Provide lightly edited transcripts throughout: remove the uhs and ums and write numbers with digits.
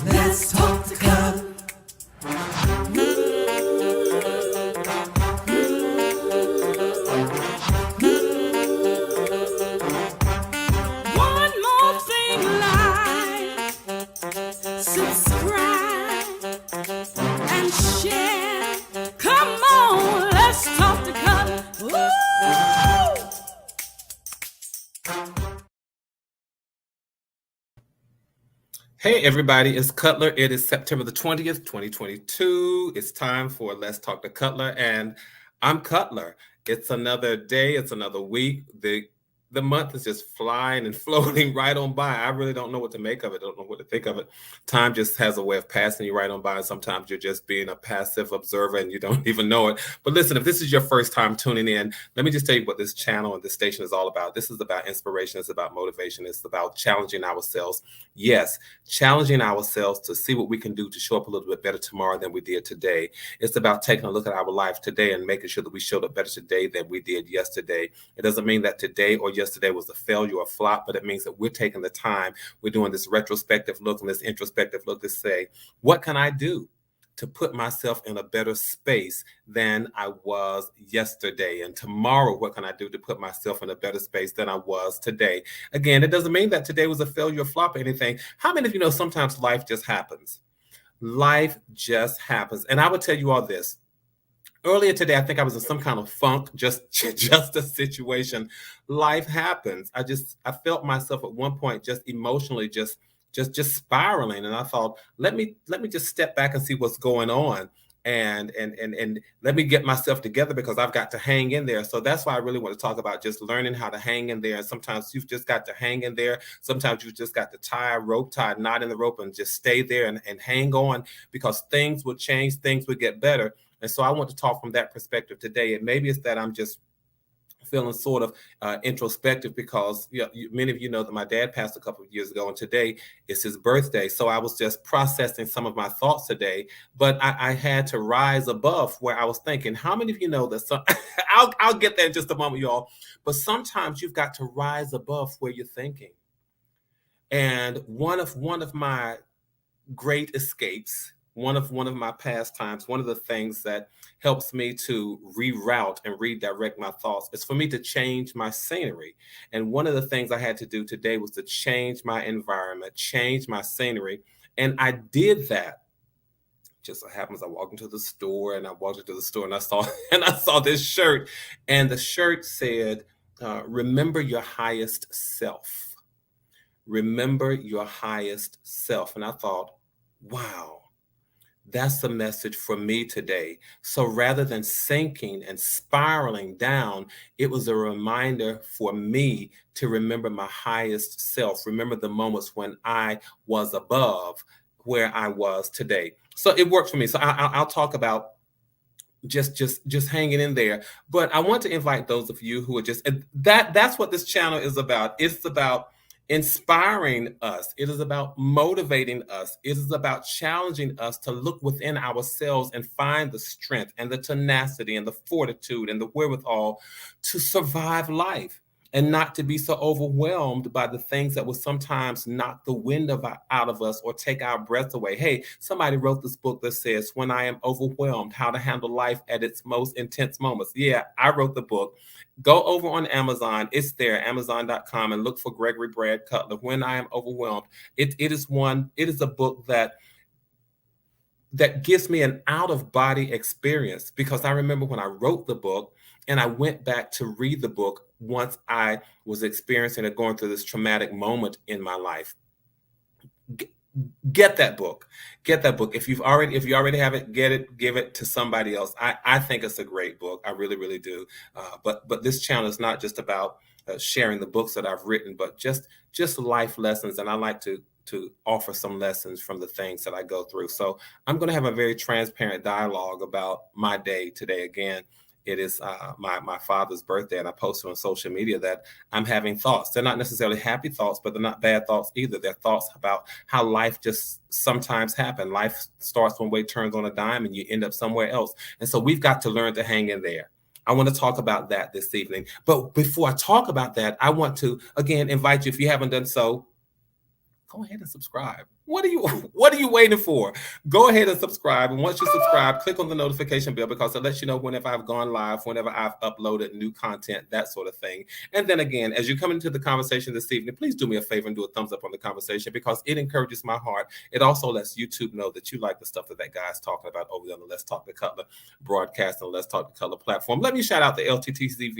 Let's talk the club. One more thing, like, subscribe, and share. Come on, let's talk the club. Woo! Hey everybody, it's Cutler. It is September the 20th, 2022. It's time for Let's Talk to Cutler, and I'm Cutler. It's another day, it's another week. The month is just flying and floating right on by. I really don't know what to make of it. I don't know what to think of it. Time just has a way of passing you right on by. Sometimes you're just being a passive observer and you don't even know it. But listen, if this is your first time tuning in, let me just tell you what this channel and this station is all about. This is about inspiration. It's about motivation. It's about challenging ourselves. Yes, challenging ourselves to see what we can do to show up a little bit better tomorrow than we did today. It's about taking a look at our life today and making sure that we showed up better today than we did yesterday. It doesn't mean that today or yesterday was a failure or a flop, but it means that we're taking the time, we're doing this retrospective look and this introspective look to say, what can I do to put myself in a better space than I was yesterday? And tomorrow, what can I do to put myself in a better space than I was today? Again, it doesn't mean that today was a failure or flop or anything. How many of you know sometimes life just happens? Life just happens. And I would tell you all this. Earlier today, I think I was in some kind of funk, just a situation. Life happens. I felt myself at one point just emotionally just spiraling, and I thought, let me just step back and see what's going on, and let me get myself together because I've got to hang in there. So that's why I really want to talk about just learning how to hang in there. And sometimes you've just got to hang in there. Sometimes you've just got to tie a knot in the rope and just stay there and hang on, because things will change, things will get better. And so I want to talk from that perspective today. And maybe it's that I'm just feeling sort of introspective because many of you know that my dad passed a couple of years ago, and today is his birthday. So I was just processing some of my thoughts today, but I had to rise above where I was thinking. How many of you know that I'll get there in just a moment, y'all. But sometimes you've got to rise above where you're thinking. And one of my great escapes, one of my pastimes, one of the things that helps me to reroute and redirect my thoughts is for me to change my scenery. And one of the things I had to do today was to change my environment, change my scenery. And I did that. Just so happens I walked into the store and I saw this shirt, and the shirt said, remember your highest self. Remember your highest self. And I thought, wow, that's the message for me today. So rather than sinking and spiraling down, it was a reminder for me to remember my highest self, remember the moments when I was above where I was today. So it worked for me. So I'll talk about just hanging in there. But I want to invite those of you who are that's what this channel is about. It's about inspiring us. It is about motivating us. It is about challenging us to look within ourselves and find the strength and the tenacity and the fortitude and the wherewithal to survive life, and not to be so overwhelmed by the things that will sometimes knock the wind out of us or take our breath away. Hey, somebody wrote this book that says, When I Am Overwhelmed, How to Handle Life at Its Most Intense Moments. Yeah, I wrote the book. Go over on Amazon. It's there, Amazon.com, and look for Gregory Brad Cutler, When I Am Overwhelmed. It is a book that gives me an out-of-body experience, because I remember when I wrote the book and I went back to read the book once I was experiencing and going through this traumatic moment in my life. Get that book. Get that book. If you already have it, get it, give it to somebody else. I think it's a great book. I really, really do. But this channel is not just about sharing the books that I've written, but just life lessons. And I like to offer some lessons from the things that I go through. So I'm going to have a very transparent dialogue about my day today. Again, it is my father's birthday, and I posted on social media that I'm having thoughts. They're not necessarily happy thoughts, but they're not bad thoughts either. They're thoughts about how life just sometimes happens. Life starts one way, turns on a dime, and you end up somewhere else. And so we've got to learn to hang in there. I want to talk about that this evening. But before I talk about that, I want to again invite you, if you haven't done so, go ahead and subscribe. What are you waiting for? Go ahead and subscribe. And once you subscribe, click on the notification bell because it lets you know whenever I've gone live, whenever I've uploaded new content, that sort of thing. And then again, as you come into the conversation this evening, please do me a favor and do a thumbs up on the conversation because it encourages my heart. It also lets YouTube know that you like the stuff that guy's talking about over there on the Let's Talk to Cutler broadcast and Let's Talk to Cutler platform. Let me shout out the LTTC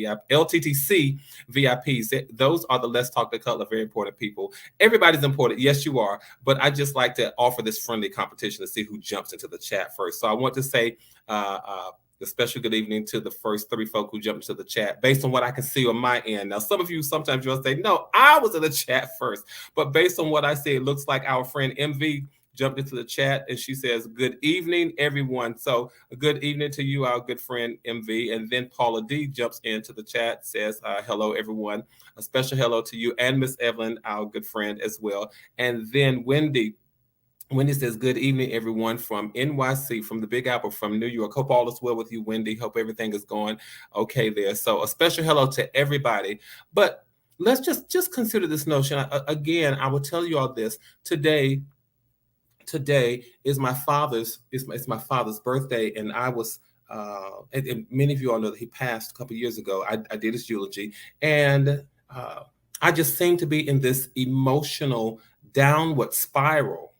VIPs. Those are the Let's Talk to Cutler very important people. Everybody's important. Yes, you are. But I just like to offer this friendly competition to see who jumps into the chat first. So I want to say the special good evening to the first 3 folk who jumped into the chat based on what I can see on my end. Now, some of you, sometimes you'll say, no, I was in the chat first. But based on what I see, it looks like our friend MV jumped into the chat and she says, good evening, everyone. So a good evening to you, our good friend MV. And then Paula D jumps into the chat, says, hello, everyone. A special hello to you and Miss Evelyn, our good friend as well. And then Wendy says, good evening, everyone from NYC, from the Big Apple, from New York. Hope all is well with you, Wendy. Hope everything is going okay there. So a special hello to everybody. But let's just consider this notion. Again, I will tell you all this. Today is my father's birthday, and I was and many of you all know that he passed a couple of years ago. I did his eulogy, and I just seem to be in this emotional downward spiral.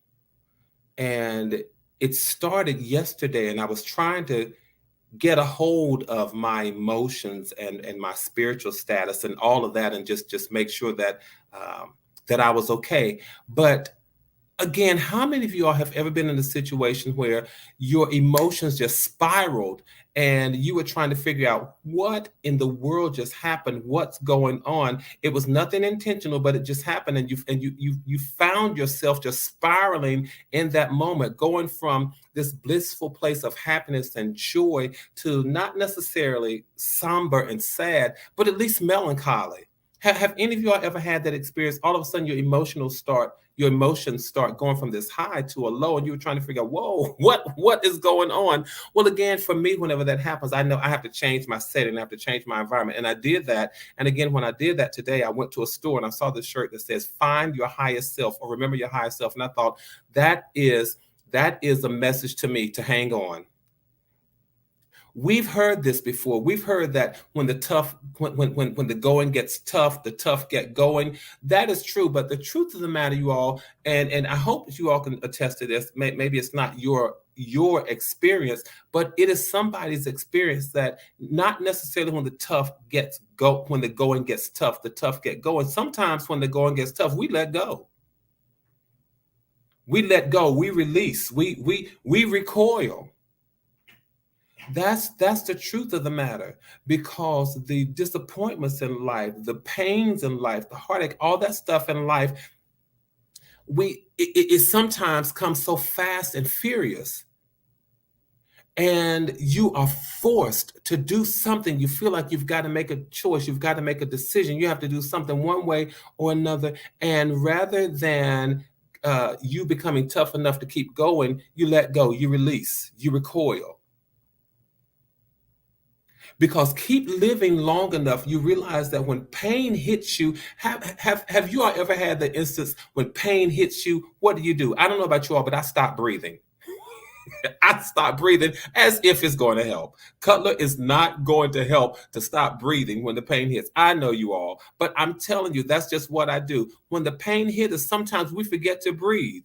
And it started yesterday, and I was trying to get a hold of my emotions and my spiritual status and all of that, and just make sure that that I was okay. But again, how many of you all have ever been in a situation where your emotions just spiraled and you were trying to figure out what in the world just happened, what's going on? It was nothing intentional, but it just happened, and you found yourself just spiraling in that moment, going from this blissful place of happiness and joy to not necessarily somber and sad, but at least melancholy. Have any of you all ever had that experience? All of a sudden, your emotions start going from this high to a low, and you're trying to figure out, whoa, what is going on? Well, again, for me, whenever that happens, I know I have to change my setting, I have to change my environment. And I did that. And again, when I did that today, I went to a store and I saw this shirt that says, find your highest self, or remember your highest self. And I thought, that is a message to me to hang on. We've heard this before. We've heard that when the going gets tough, the tough get going. That is true. But the truth of the matter, you all, and I hope that you all can attest to this. Maybe it's not your experience, but it is somebody's experience that not necessarily when the going gets tough, the tough get going. Sometimes when the going gets tough, we let go. We let go. We release. We recoil. That's the truth of the matter, because the disappointments in life, the pains in life, the heartache, all that stuff in life, it sometimes comes so fast and furious, and you are forced to do something. You feel like you've got to make a choice. You've got to make a decision. You have to do something one way or another. And rather than you becoming tough enough to keep going, you let go, you release, you recoil. Because keep living long enough, you realize that when pain hits you, have you all ever had the instance when pain hits you? What do? I don't know about you all, but I stop breathing. I stop breathing as if it's going to help. Cutler is not going to help to stop breathing when the pain hits. I know you all, but I'm telling you, that's just what I do. When the pain hits us, sometimes we forget to breathe.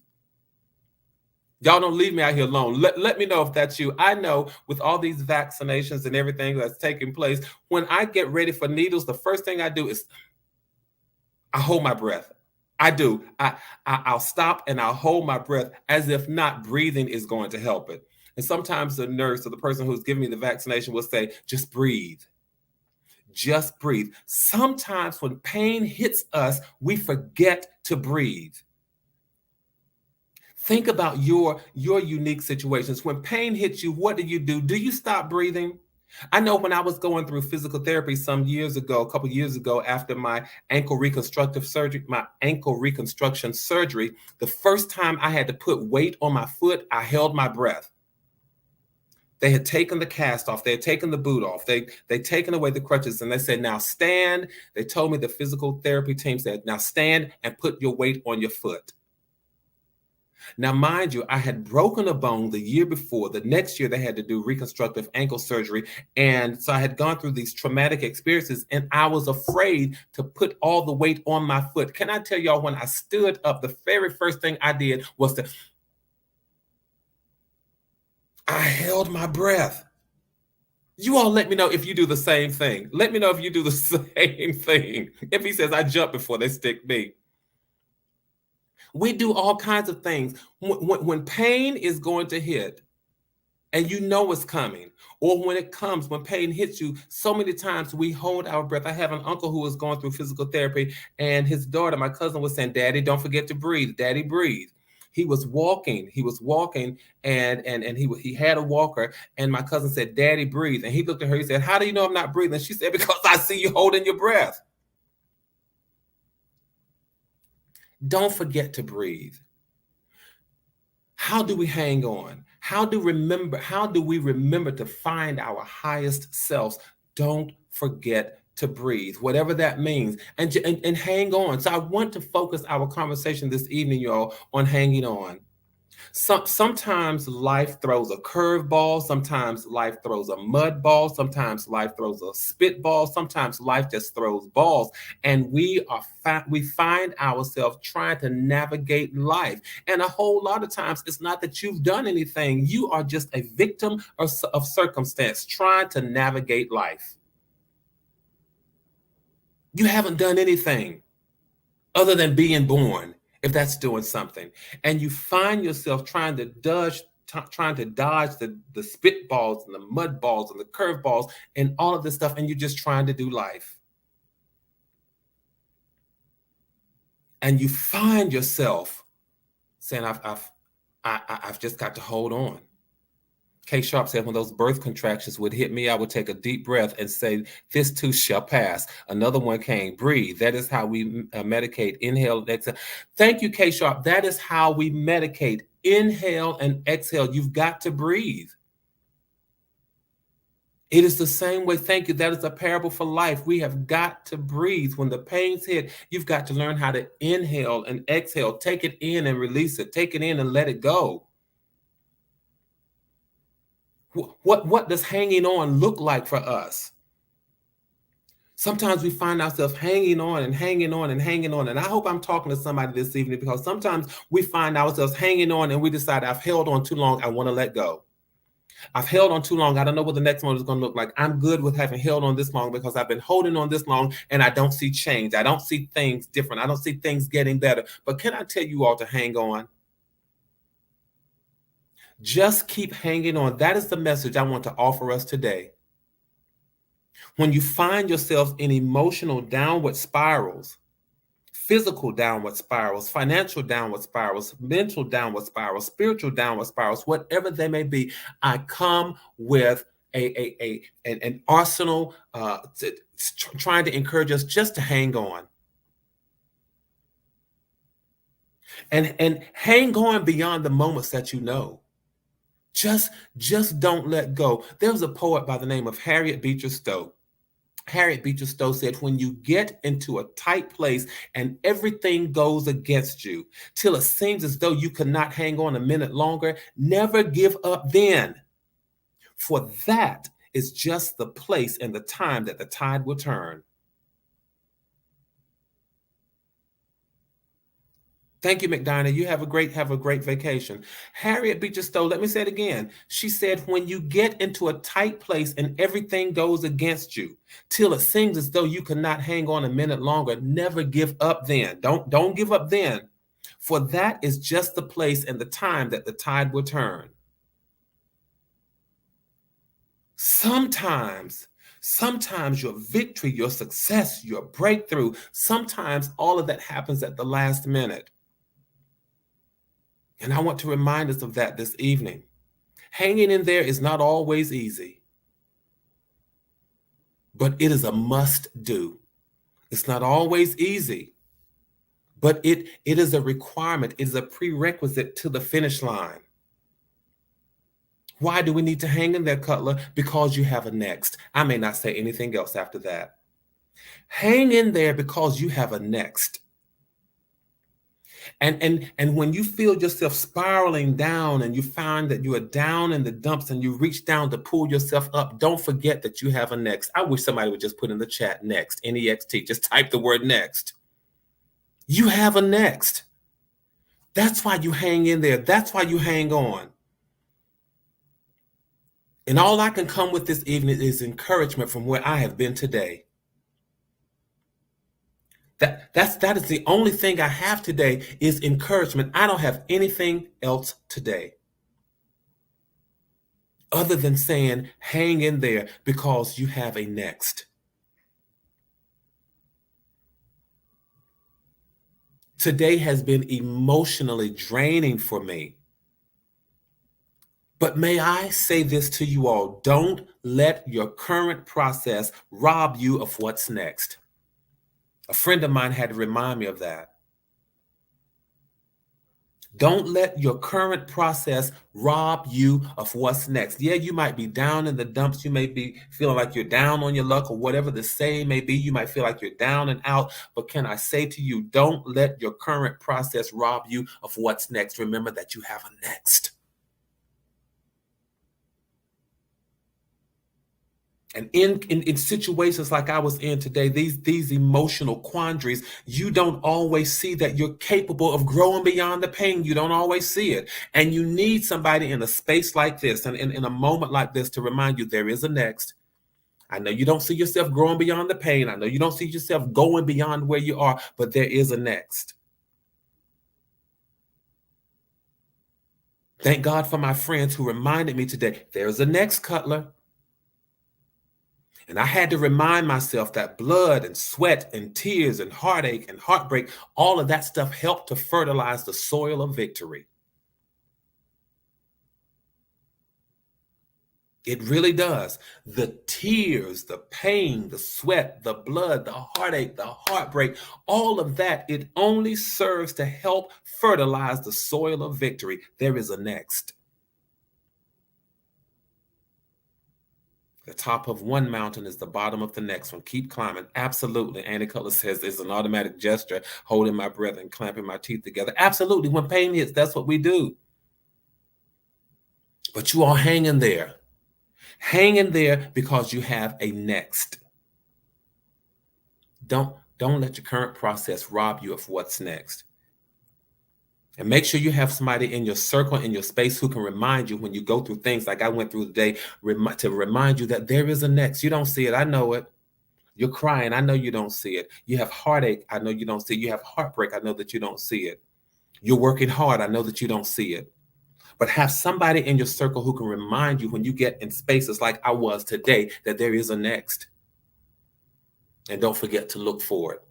Y'all don't leave me out here alone. Let me know if that's you. I know with all these vaccinations and everything that's taking place, when I get ready for needles, the first thing I do is I hold my breath. I do. I'll stop and I'll hold my breath as if not breathing is going to help it. And sometimes the nurse or the person who's giving me the vaccination will say, just breathe. Just breathe. Sometimes when pain hits us, we forget to breathe. Think about your unique situations. When pain hits you, what do? Do you stop breathing? I know when I was going through physical therapy a couple years ago, after my ankle reconstruction surgery, the first time I had to put weight on my foot, I held my breath. They had taken the cast off. They had taken the boot off. They'd taken away the crutches, and they said, now stand. They told me, the physical therapy team said, now stand and put your weight on your foot. Now, mind you, I had broken a bone the year before. The next year, they had to do reconstructive ankle surgery. And so I had gone through these traumatic experiences, and I was afraid to put all the weight on my foot. Can I tell y'all, when I stood up, the very first thing I did was I held my breath. You all let me know if you do the same thing. Let me know if you do the same thing. If he says, I jump before they stick me. We do all kinds of things. When pain is going to hit, and you know it's coming, or when it comes, when pain hits you, so many times we hold our breath. I have an uncle who was going through physical therapy, and his daughter, my cousin, was saying, Daddy, don't forget to breathe. Daddy, breathe. He was walking, and he had a walker, and my cousin said, Daddy, breathe. And he looked at her, he said, how do you know I'm not breathing? She said, because I see you holding your breath. Don't forget to breathe. How do we hang on? How do we remember to find our highest selves? Don't forget to breathe, whatever that means, and hang on. So I want to focus our conversation this evening, y'all, on hanging on. Sometimes life throws a curveball. Sometimes life throws a mud ball. Sometimes life throws a spitball. Sometimes life just throws balls, and we find ourselves trying to navigate life. And a whole lot of times, it's not that you've done anything. You are just a victim of circumstance trying to navigate life. You haven't done anything other than being born, if that's doing something. And you find yourself trying to dodge the spitballs and the mud balls and the curveballs and all of this stuff, and you're just trying to do life. And you find yourself saying, I've just got to hold on. Kay Sharp said, when those birth contractions would hit me, I would take a deep breath and say, this too shall pass. Another one came. Breathe. That is how we medicate. Inhale and exhale. Thank you, Kay Sharp. That is how we medicate. Inhale and exhale. You've got to breathe. It is the same way. Thank you. That is a parable for life. We have got to breathe. When the pains hit, you've got to learn how to inhale and exhale. Take it in and release it. Take it in and let it go. What does hanging on look like for us? Sometimes we find ourselves hanging on and hanging on and hanging on. And I hope I'm talking to somebody this evening, because sometimes we find ourselves hanging on and we decide, I've held on too long. I want to let go. I've held on too long. I don't know what the next one is going to look like. I'm good with having held on this long because I've been holding on this long and I don't see change. I don't see things different. I don't see things getting better. But can I tell you all to hang on? Just keep hanging on. That is the message I want to offer us today. When you find yourself in emotional downward spirals, physical downward spirals, financial downward spirals, mental downward spirals, spiritual downward spirals, whatever they may be, I come with an arsenal trying to encourage us just to hang on. And hang on beyond the moments that you know. Just don't let go. There was a poet by the name of Harriet Beecher Stowe. Harriet Beecher Stowe said, when you get into a tight place and everything goes against you till it seems as though you cannot hang on a minute longer, never give up then. For that is just the place and the time that the tide will turn. Thank you, McDonough. You have a great vacation. Harriet Beecher Stowe, let me say it again. She said, when you get into a tight place and everything goes against you, till it seems as though you cannot hang on a minute longer, never give up then. Don't give up then. For that is just the place and the time that the tide will turn. Sometimes your victory, your success, your breakthrough, sometimes all of that happens at the last minute. And I want to remind us of that this evening. Hanging in there is not always easy, but it is a must do. It's not always easy, but it is a requirement. It is a prerequisite to the finish line. Why do we need to hang in there, Cutler? Because you have a next. I may not say anything else after that. Hang in there because you have a next. And when you feel yourself spiraling down and you find that you are down in the dumps and you reach down to pull yourself up, don't forget that you have a next. I wish somebody would just put in the chat next, N-E-X-T. Just type the word next. You have a next. That's why you hang in there. That's why you hang on. And all I can come with this evening is encouragement from where I have been today. That is the only thing I have today is encouragement. I don't have anything else today other than saying, hang in there because you have a next. Today has been emotionally draining for me. But may I say this to you all, don't let your current process rob you of what's next. A friend of mine had to remind me of that. Don't let your current process rob you of what's next. Yeah, you might be down in the dumps. You may be feeling like you're down on your luck or whatever the saying may be. You might feel like you're down and out. But can I say to you, don't let your current process rob you of what's next. Remember that you have a next. And in situations like I was in today, these emotional quandaries, you don't always see that you're capable of growing beyond the pain. You don't always see it. And you need somebody in a space like this and in a moment like this to remind you there is a next. I know you don't see yourself growing beyond the pain. I know you don't see yourself going beyond where you are, but there is a next. Thank God for my friends who reminded me today, there's a next, Cutler. And I had to remind myself that blood and sweat and tears and heartache and heartbreak, all of that stuff helped to fertilize the soil of victory. It really does. The tears, the pain, the sweat, the blood, the heartache, the heartbreak, all of that, it only serves to help fertilize the soil of victory. There is a next. The top of one mountain is the bottom of the next one. Keep climbing. Absolutely. Annie Cutler says it's an automatic gesture, holding my breath and clamping my teeth together. Absolutely. When pain hits, that's what we do. But you all hang in there. Hang in there because you have a next. Don't let your current process rob you of what's next. And make sure you have somebody in your circle, in your space, who can remind you when you go through things like I went through today, to remind you that there is a next. You don't see it. I know it. You're crying. I know you don't see it. You have heartache. I know you don't see it. You have heartbreak. I know that you don't see it. You're working hard. I know that you don't see it. But have somebody in your circle who can remind you when you get in spaces like I was today that there is a next. And don't forget to look for it.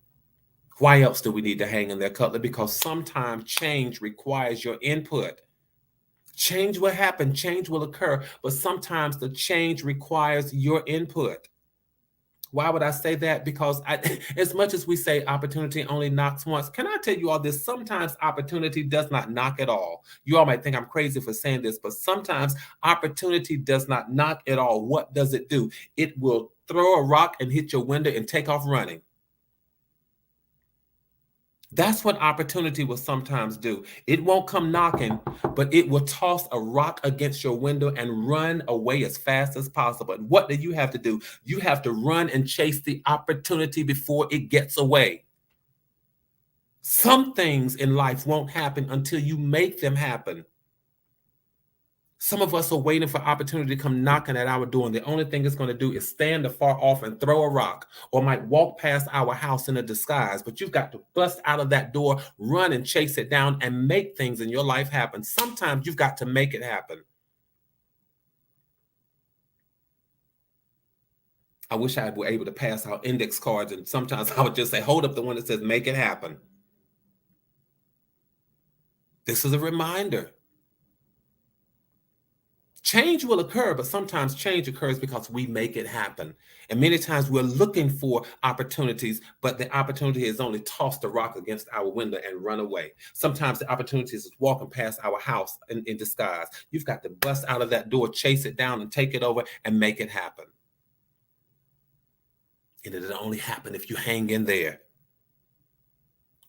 Why else do we need to hang in there, Cutler? Because sometimes change requires your input. Change will happen, change will occur, but sometimes the change requires your input. Why would I say that? Because as much as we say opportunity only knocks once, can I tell you all this? Sometimes opportunity does not knock at all. You all might think I'm crazy for saying this, but sometimes opportunity does not knock at all. What does it do? It will throw a rock and hit your window and take off running. That's what opportunity will sometimes do. It won't come knocking, but it will toss a rock against your window and run away as fast as possible. And what do you have to do? You have to run and chase the opportunity before it gets away. Some things in life won't happen until you make them happen. Some of us are waiting for opportunity to come knocking at our door, and the only thing it's going to do is stand afar off and throw a rock, or might walk past our house in a disguise. But you've got to bust out of that door, run and chase it down, and make things in your life happen. Sometimes you've got to make it happen. I wish I were able to pass out index cards, and sometimes I would just say, hold up the one that says, make it happen. This is a reminder. Change will occur, but sometimes change occurs because we make it happen. And many times we're looking for opportunities, but the opportunity is only tossed a rock against our window and run away. Sometimes the opportunity is walking past our house in disguise. You've got to bust out of that door, chase it down, and take it over and make it happen. And it'll only happen if you hang in there.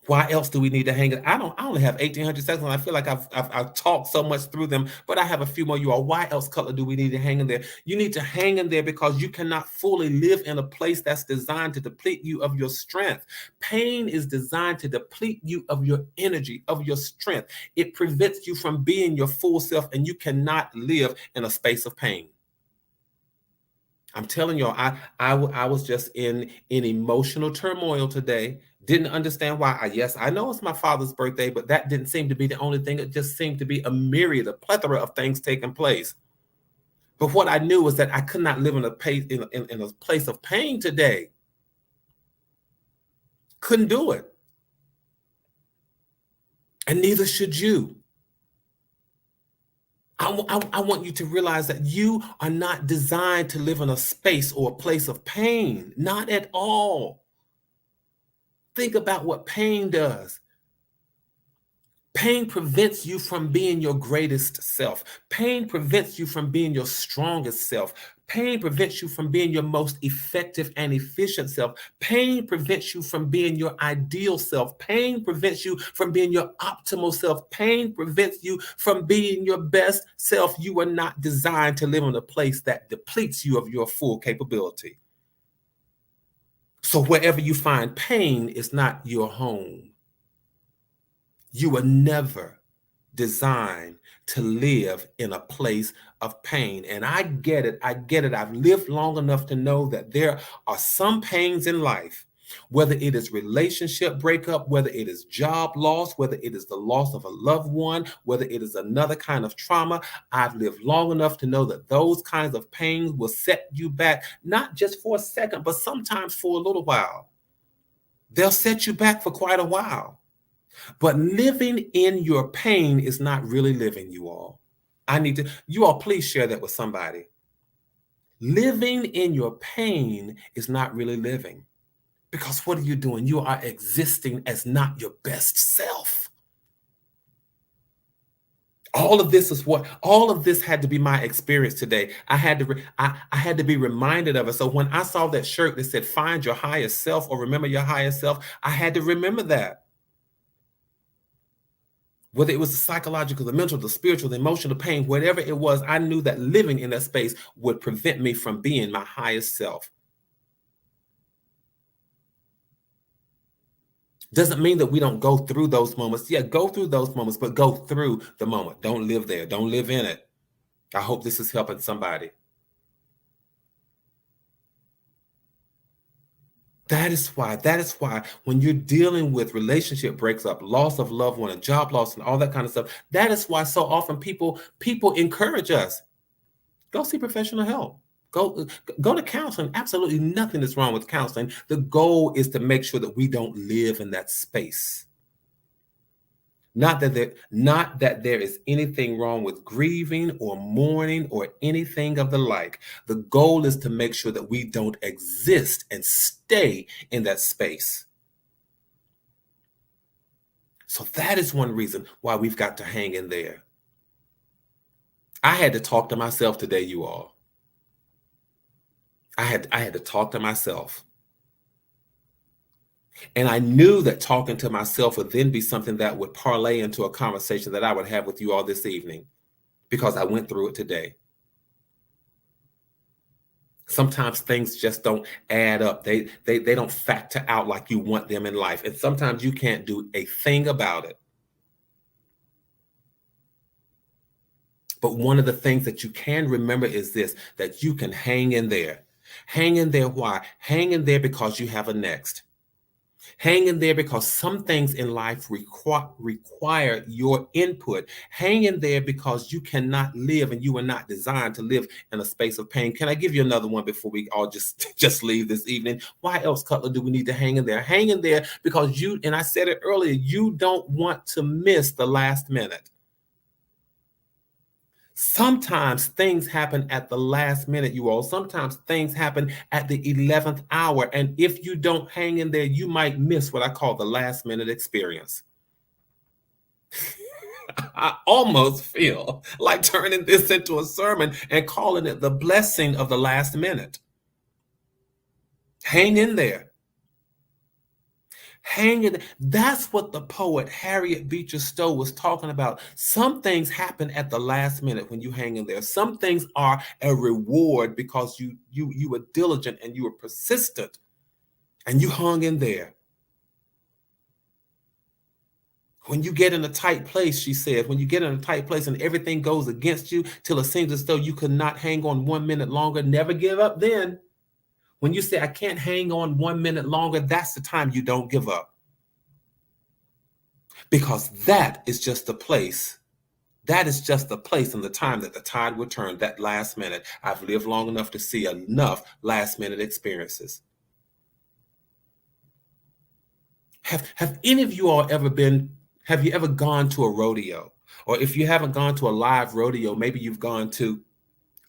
Why else do we need to hang it? I only have 1,800 seconds. And I feel like I've talked so much through them, but I have a few more, you all. Why else, Cutler, do we need to hang in there? You need to hang in there because you cannot fully live in a place that's designed to deplete you of your strength. Pain is designed to deplete you of your energy, of your strength. It prevents you from being your full self, and you cannot live in a space of pain. I'm telling y'all, I was just in emotional turmoil today. Didn't understand why. Yes, I know it's my father's birthday, but that didn't seem to be the only thing. It just seemed to be a myriad, a plethora of things taking place. But what I knew was that I could not live in a place of pain today. Couldn't do it. And neither should you. I want you to realize that you are not designed to live in a space or a place of pain. Not at all. Think about what pain does. Pain prevents you from being your greatest self. Pain prevents you from being your strongest self. Pain prevents you from being your most effective and efficient self. Pain prevents you from being your ideal self. Pain prevents you from being your optimal self. Pain prevents you from being your best self. You are not designed to live in a place that depletes you of your full capability. So wherever you find pain is not your home. You were never designed to live in a place of pain. And I get it. I get it. I've lived long enough to know that there are some pains in life, whether it is relationship breakup, whether it is job loss, whether it is the loss of a loved one, whether it is another kind of trauma. I've lived long enough to know that those kinds of pains will set you back, not just for a second, but sometimes for a little while. They'll set you back for quite a while. But living in your pain is not really living, you all. You all please share that with somebody. Living in your pain is not really living. Because what are you doing? You are existing as not your best self. All of this had to be my experience today. I had to be reminded of it. So when I saw that shirt that said, find your highest self or remember your highest self, I had to remember that. Whether it was the psychological, the mental, the spiritual, the emotional pain, whatever it was, I knew that living in that space would prevent me from being my highest self. Doesn't mean that we don't go through those moments. Yeah, go through those moments, but go through the moment. Don't live there. Don't live in it. I hope this is helping somebody. That is why when you're dealing with relationship breaks up, loss of loved one, and job loss and all that kind of stuff, that is why so often people encourage us. Go see professional help. Go to counseling. Absolutely nothing is wrong with counseling. The goal is to make sure that we don't live in that space. Not that there is anything wrong with grieving or mourning or anything of the like. The goal is to make sure that we don't exist and stay in that space. So that is one reason why we've got to hang in there. I had to talk to myself today, you all. I had to talk to myself. And I knew that talking to myself would then be something that would parlay into a conversation that I would have with you all this evening, because I went through it today. Sometimes things just don't add up. They don't factor out like you want them in life. And sometimes you can't do a thing about it. But one of the things that you can remember is this, that you can hang in there. Hang in there. Why? Hang in there because you have a next. Hang in there because some things in life require your input. Hang in there because you cannot live and you were not designed to live in a space of pain. Can I give you another one before we all just leave this evening? Why else, Cutler, do we need to hang in there? Hang in there because and I said it earlier, you don't want to miss the last minute. Sometimes things happen at the last minute, you all. Sometimes things happen at the 11th hour. And if you don't hang in there, you might miss what I call the last minute experience. I almost feel like turning this into a sermon and calling it the blessing of the last minute. Hang in there. Hang in. That's what the poet Harriet Beecher Stowe was talking about. Some things happen at the last minute when you hang in there. Some things are a reward because you were diligent and you were persistent and you hung in there. When you get in a tight place, she said, when you get in a tight place and everything goes against you till it seems as though you could not hang on 1 minute longer, never give up then. When you say, I can't hang on 1 minute longer, that's the time you don't give up. Because that is just the place. That is just the place and the time that the tide will turn, that last minute. I've lived long enough to see enough last minute experiences. Have any of you all have you ever gone to a rodeo? Or if you haven't gone to a live rodeo, maybe you've gone to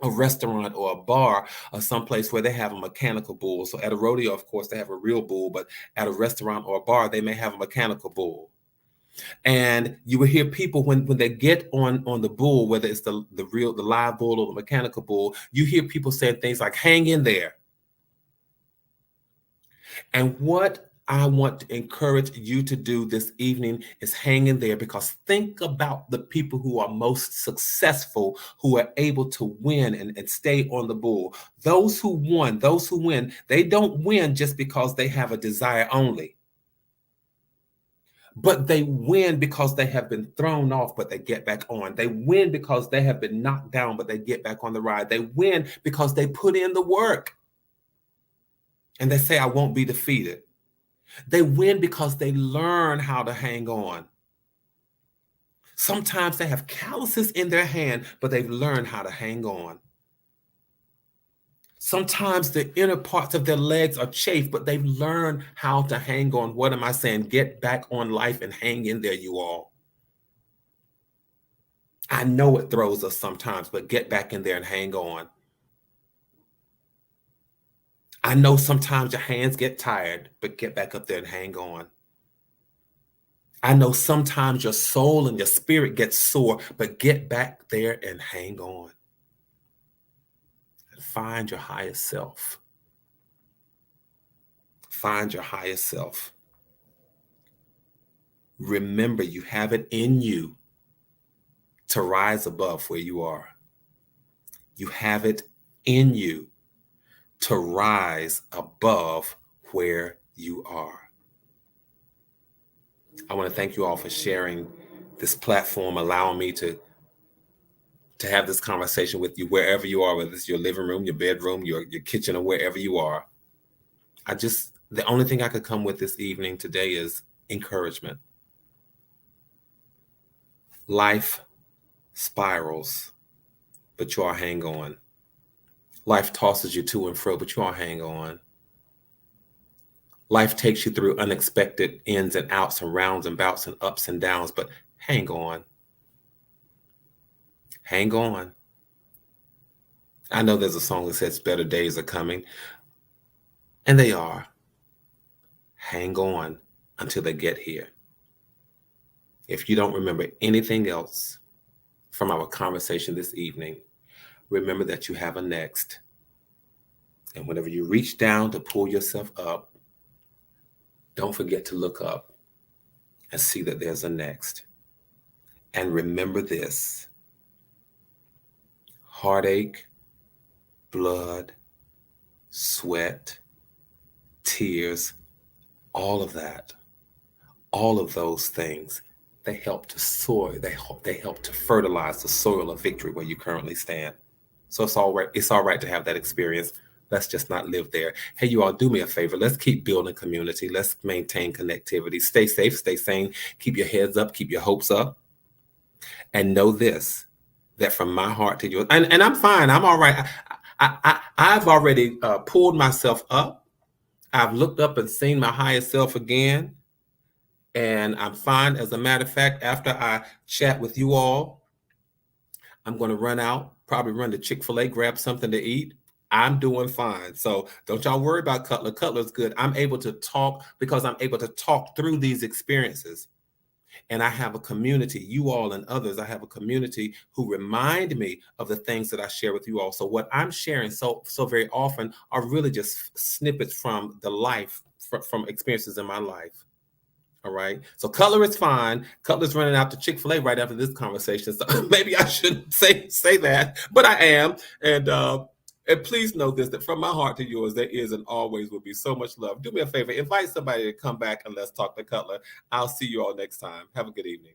a restaurant or a bar or someplace where they have a mechanical bull. So at a rodeo, of course, they have a real bull, but at a restaurant or a bar, they may have a mechanical bull. And you will hear people when they get on the bull, whether it's the live bull or the mechanical bull, you hear people saying things like, hang in there. And what I want to encourage you to do this evening is hang in there, because think about the people who are most successful, who are able to win and stay on the bull. Those who win, they don't win just because they have a desire only. But they win because they have been thrown off, but they get back on. They win because they have been knocked down, but they get back on the ride. They win because they put in the work. And they say, I won't be defeated. They win because they learn how to hang on. Sometimes they have calluses in their hand, but they've learned how to hang on. Sometimes the inner parts of their legs are chafed, but they've learned how to hang on. What am I saying? Get back on life and hang in there, you all. I know it throws us sometimes, but get back in there and hang on. I know sometimes your hands get tired, but get back up there and hang on. I know sometimes your soul and your spirit gets sore, but get back there and hang on. And find your highest self. Find your highest self. Remember, you have it in you to rise above where you are. You have it in you to rise above where you are. I want to thank you all for sharing this platform, allowing me to have this conversation with you wherever you are, whether it's your living room, your bedroom, your kitchen, or wherever you are. The only thing I could come with this evening today is encouragement. Life spirals, but you all hang on. Life tosses you to and fro, but you all hang on. Life takes you through unexpected ins and outs and rounds and bouts and ups and downs, but hang on. Hang on. I know there's a song that says better days are coming, and they are. Hang on until they get here. If you don't remember anything else from our conversation this evening, remember that you have a next. And whenever you reach down to pull yourself up, don't forget to look up and see that there's a next. And remember this: heartache, blood, sweat, tears, all of that, all of those things, they help to soil, they help to fertilize the soil of victory where you currently stand. So it's all right to have that experience. Let's just not live there. Hey, you all, do me a favor. Let's keep building community. Let's maintain connectivity. Stay safe, stay sane. Keep your heads up, keep your hopes up. And know this, that from my heart to yours, and I'm fine. I'm all right. I've already pulled myself up. I've looked up and seen my highest self again. And I'm fine. As a matter of fact, after I chat with you all, I'm going to run out, probably run to Chick-fil-A, grab something to eat. I'm doing fine. So don't y'all worry about Cutler. Cutler's good. I'm able to talk because I'm able to talk through these experiences. And I have a community, you all and others. I have a community who remind me of the things that I share with you all. So what I'm sharing so very often are really just snippets from the life, from experiences in my life. All right. So Cutler is fine. Cutler's running out to Chick-fil-A right after this conversation. So maybe I shouldn't say that, but I am. And please know this, that from my heart to yours, there is and always will be so much love. Do me a favor, invite somebody to come back and let's talk to Cutler. I'll see you all next time. Have a good evening.